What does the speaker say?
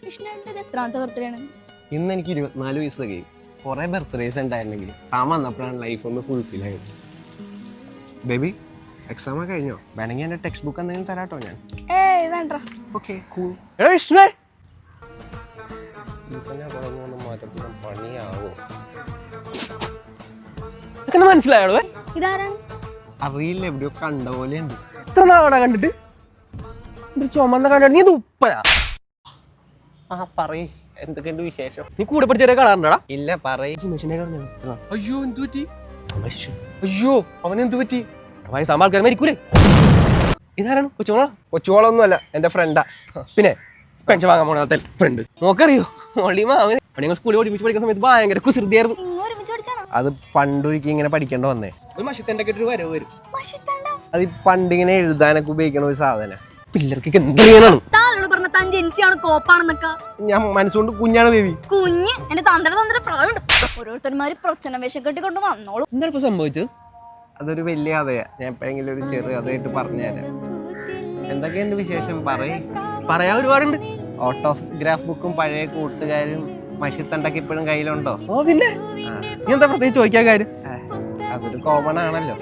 കൃഷ്ണന്റെ എത്രാമത്തെ ബർത്ത്ഡേ ആണ്? ഇന്ന് എനിക്ക് 24 വയസ്സ് തികയും. കുറെ ബർത്ത്ഡേസ് ഉണ്ടായിരുന്നെങ്കിൽ താൻ വന്നപ്പോഴാണ് ലൈഫ് ഒന്ന് ഫുൾഫിൽ ആയത്. ബേബി എക്സാം ഒക്കെ കഴിഞ്ഞോ? വേണമെങ്കിൽ എൻ്റെ ടെക്സ്റ്റ് ബുക്ക് എന്തെങ്കിലും തരാട്ടോ ഞാൻ. ഏയ് വേണ്ട. Okay cool. എടാ വിഷ്ണു പണിയാവോ? മനസ്സിലായോ? ഇതാരാണ്? അറിയില്ല, എവിടെയോ കണ്ട പോലെ ഉണ്ട്. ഇത്ര നാളാ കണ്ടിട്ട് ചുമന്ന കണ്ടിട്ട് നീ തുപ്പനാ. ആ പറയ്, എന്തൊക്കെയുണ്ട് വിശേഷം? നീ കൂടെ പഠിച്ചവരെ കാണാറുണ്ടാ? ഇല്ല പറയ്. സുമേഷിനെ പറഞ്ഞു. അയ്യോ എന്ത് പറ്റി? അയ്യോ അവൻ എന്ത് പറ്റി? വയസ്സാകുമ്പോ ആൾക്കാർ മരിക്കൂലേ? ഇതാരാണ്? കൊച്ചുമോളാ? കൊച്ചുവോളൊന്നും അല്ല, എന്റെ ഫ്രണ്ടാ. പിന്നെ പെൻഷൻ വാങ്ങാൻ പോണ ഫ്രണ്ട് നോക്കറിയോ? മോളിമാവന് ഞങ്ങൾ സ്കൂളിൽ ഒരുമിച്ച് പഠിക്കുന്ന സമയത്ത് ഭയങ്കര കുസൃതിയായിരുന്നു. നിങ്ങൾ ഒരുമിച്ച് പഠിച്ചാണോ? അത് പണ്ടൊരിക്കൽ ഇങ്ങനെ പഠിക്കേണ്ട വന്നേ. ഒരു മഷത്തിന്റെ ഒക്കെ ഒരു വരവ് വരും. മഷിത്തണ്ട. അത് പണ്ടിങ്ങനെ എഴുതാനൊക്കെ ഉപയോഗിക്കണ ഒരു സാധനം. പിള്ളേർക്ക് എന്ത് ചെയ്യാനാണ്? താനോട് പറഞ്ഞ താൻ ജെൻസിയാണ് കോപ്പാണെന്നൊക്കെ. ഞാൻ മനസ്സുകൊണ്ട് കുഞ്ഞാണ് ബേബി. കുഞ്ഞ് എന്റെ തന്ത്രതന്ത്ര പ്രായമുണ്ട്. ഓരോരുത്തന്മാര് പ്രശ്ന വേഷം കെട്ടിക്കൊണ്ട് വന്നോളൂ. എന്താ ഇപ്പൊ സംഭവിച്ചത്? അതൊരു വലിയ കഥയാ. ഞാൻ എപ്പോഴെങ്കിലും ഒരു ചെറിയ കഥയായിട്ട് പറഞ്ഞുതരാം. എന്തൊക്കെയുണ്ട് വിശേഷം പറയ്. പറയാൻ ഒരുപാടുണ്ട്. ഓട്ടോഗ്രാഫ് ബുക്കും പഴയ കൂട്ടുകാരും മഷിത്തണ്ടൊക്കെ ഇപ്പോഴും കയ്യിലുണ്ടോ? ഓ പിന്നെ നീ എന്താ പ്രത്യേകിച്ച് ചോദിക്കാൻ കാര്യം? അതൊരു കോമൺ ആണല്ലോ.